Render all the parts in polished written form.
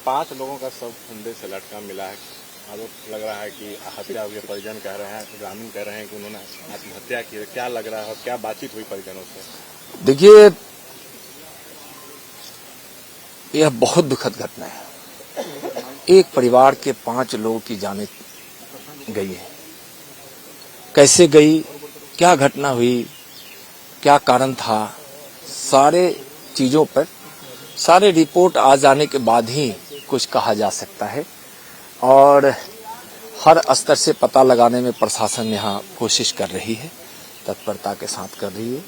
5 लोगों का शव फंदे से लटका मिला है। आरोप लग रहा है कि हत्या हुई। परिजन कह रहे हैं, ग्रामीण कह रहे हैं कि उन्होंने आत्महत्या की है। क्या लग रहा है और क्या बातचीत हुई परिजनों से? देखिए, यह बहुत दुखद घटना है। एक परिवार के 5 लोगों की जानें गई है। कैसे गई, क्या घटना हुई, क्या कारण था, सारे चीजों पर सारे रिपोर्ट आ जाने के बाद ही कुछ कहा जा सकता है। और हर स्तर से पता लगाने में प्रशासन यहाँ कोशिश कर रही है, तत्परता के साथ कर रही है।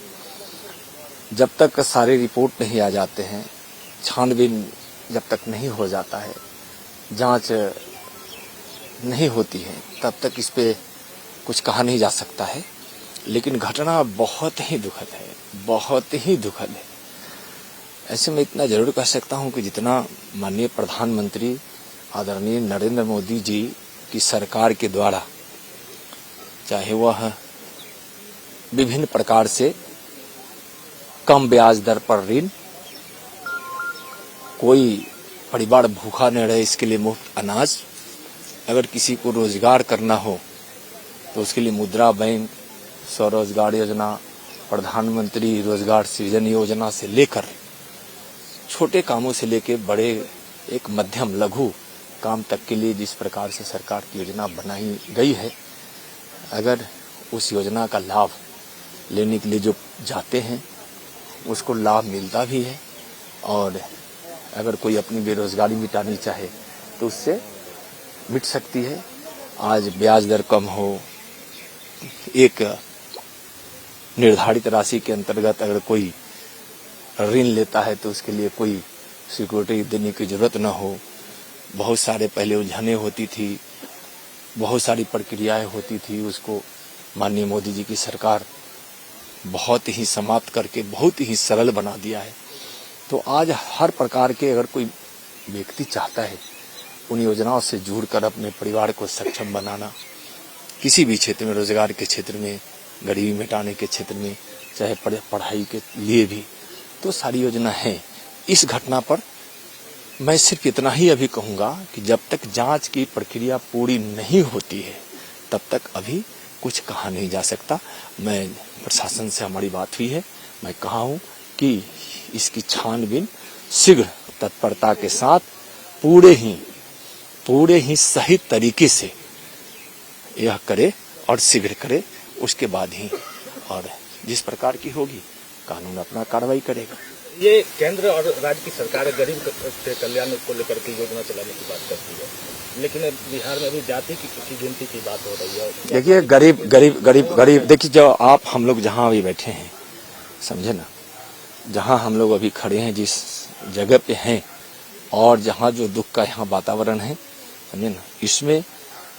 जब तक सारे रिपोर्ट नहीं आ जाते हैं, छानबीन जब तक नहीं हो जाता है, जांच नहीं होती है, तब तक इस पे कुछ कहा नहीं जा सकता है। लेकिन घटना बहुत ही दुखद है, बहुत ही दुखद है। ऐसे में इतना जरूर कह सकता हूं कि जितना माननीय प्रधानमंत्री आदरणीय नरेंद्र मोदी जी की सरकार के द्वारा, चाहे वह विभिन्न प्रकार से कम ब्याज दर पर ऋण, कोई परिवार भूखा न रहे इसके लिए मुफ्त अनाज, अगर किसी को रोजगार करना हो तो उसके लिए मुद्रा बैंक, स्वरोजगार योजना, प्रधानमंत्री रोजगार सृजन योजना से लेकर छोटे कामों से लेकर बड़े एक मध्यम लघु काम तक के लिए जिस प्रकार से सरकार की योजना बनाई गई है, अगर उस योजना का लाभ लेने के लिए जो जाते हैं उसको लाभ मिलता भी है। और अगर कोई अपनी बेरोजगारी मिटानी चाहे तो उससे मिट सकती है। आज ब्याज दर कम हो, एक निर्धारित राशि के अंतर्गत अगर कोई ऋण लेता है तो उसके लिए कोई सिक्योरिटी देने की जरूरत न हो। बहुत सारे पहले उलझने होती थी, बहुत सारी प्रक्रियाएं होती थी, उसको माननीय मोदी जी की सरकार बहुत ही समाप्त करके बहुत ही सरल बना दिया है। तो आज हर प्रकार के अगर कोई व्यक्ति चाहता है उन योजनाओं से जुड़कर अपने परिवार को सक्षम बनाना, किसी भी क्षेत्र में, रोजगार के क्षेत्र में, गरीबी मिटाने के क्षेत्र में, चाहे पढ़ाई के लिए भी, तो सारी योजना है। इस घटना पर मैं सिर्फ इतना ही अभी कहूंगा कि जब तक जांच की प्रक्रिया पूरी नहीं होती है तब तक अभी कुछ कहा नहीं जा सकता। मैं प्रशासन से हमारी बात हुई है, मैं कहा हूं कि इसकी छानबीन शीघ्र तत्परता के साथ पूरे ही सही तरीके से यह करे और शीघ्र करे। उसके बाद ही और जिस प्रकार की होगी कानून अपना कार्रवाई करेगा। ये केंद्र और राज्य की सरकार गरीब के कल्याण को लेकर के योजना चलाने की बात करती है, लेकिन बिहार में भी जाति की गिनती की बात हो रही है। देखिए, गरीब देखिए, जो आप हम लोग जहाँ अभी बैठे हैं, समझे ना, जहाँ हम लोग अभी खड़े हैं, जिस जगह पे हैं और जहाँ जो दुख का यहाँ वातावरण है, समझे ना, इसमें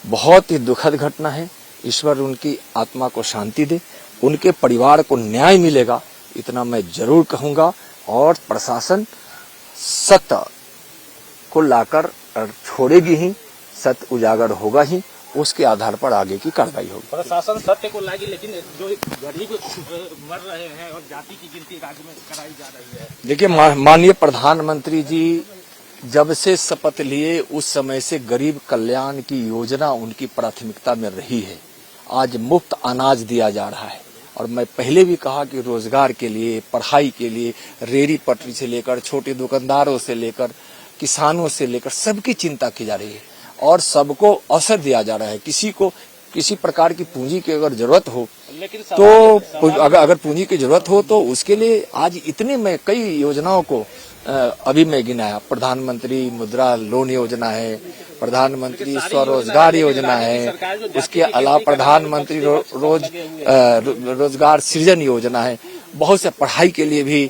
बहुत ही दुखद घटना है। ईश्वर उनकी आत्मा को शांति दे, उनके परिवार को न्याय मिलेगा, इतना मैं जरूर कहूंगा। और प्रशासन सत्य को लाकर छोड़ेगी ही, सत्य उजागर होगा ही, उसके आधार पर आगे की कार्रवाई होगी। प्रशासन सत्य को लागी, लेकिन जो गरीब मर रहे हैं और जाति की गिनती राज्य में कराई जा रही है। देखिए, माननीय प्रधानमंत्री जी जब से शपथ लिए उस समय से गरीब कल्याण की योजना उनकी प्राथमिकता में रही है। आज मुफ्त अनाज दिया जा रहा है और मैं पहले भी कहा कि रोजगार के लिए, पढ़ाई के लिए, रेहड़ी पटरी से लेकर छोटे दुकानदारों से लेकर किसानों से लेकर सबकी चिंता की जा रही है और सबको अवसर दिया जा रहा है। किसी को किसी प्रकार की पूंजी की अगर जरूरत हो तो अगर पूंजी की जरूरत हो तो उसके लिए आज इतने में कई योजनाओं को अभी मैं गिनाया। प्रधानमंत्री मुद्रा लोन योजना है, प्रधानमंत्री स्वरोजगार योजना है, उसके अलावा प्रधानमंत्री रोजगार सृजन योजना है, बहुत से पढ़ाई के लिए भी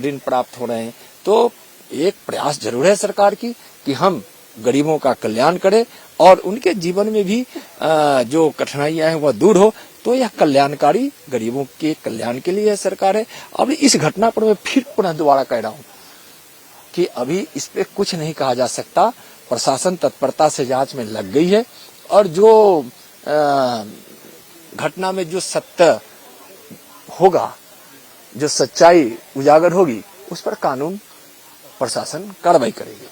ऋण प्राप्त हो रहे हैं। तो एक प्रयास जरूर है सरकार की कि हम गरीबों का कल्याण करें और उनके जीवन में भी जो कठिनाइयां हैं वह दूर हो। तो यह कल्याणकारी, गरीबों के कल्याण के लिए सरकार है। अब इस घटना पर मैं फिर पुनः दोबारा कह रहा हूं कि अभी इस पे कुछ नहीं कहा जा सकता। प्रशासन तत्परता से जांच में लग गई है और जो घटना में जो सत्य होगा, जो सच्चाई उजागर होगी, उस पर कानून प्रशासन कार्रवाई करेगी।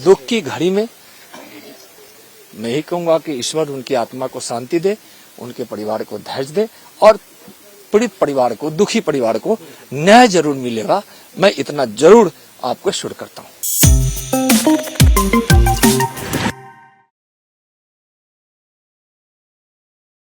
दुख की घड़ी में मैं ही कहूंगा कि ईश्वर उनकी आत्मा को शांति दे, उनके परिवार को धैर्य दे और पीड़ित परिवार को, दुखी परिवार को न्याय जरूर मिलेगा। मैं इतना जरूर आपको एश्योर करता हूं।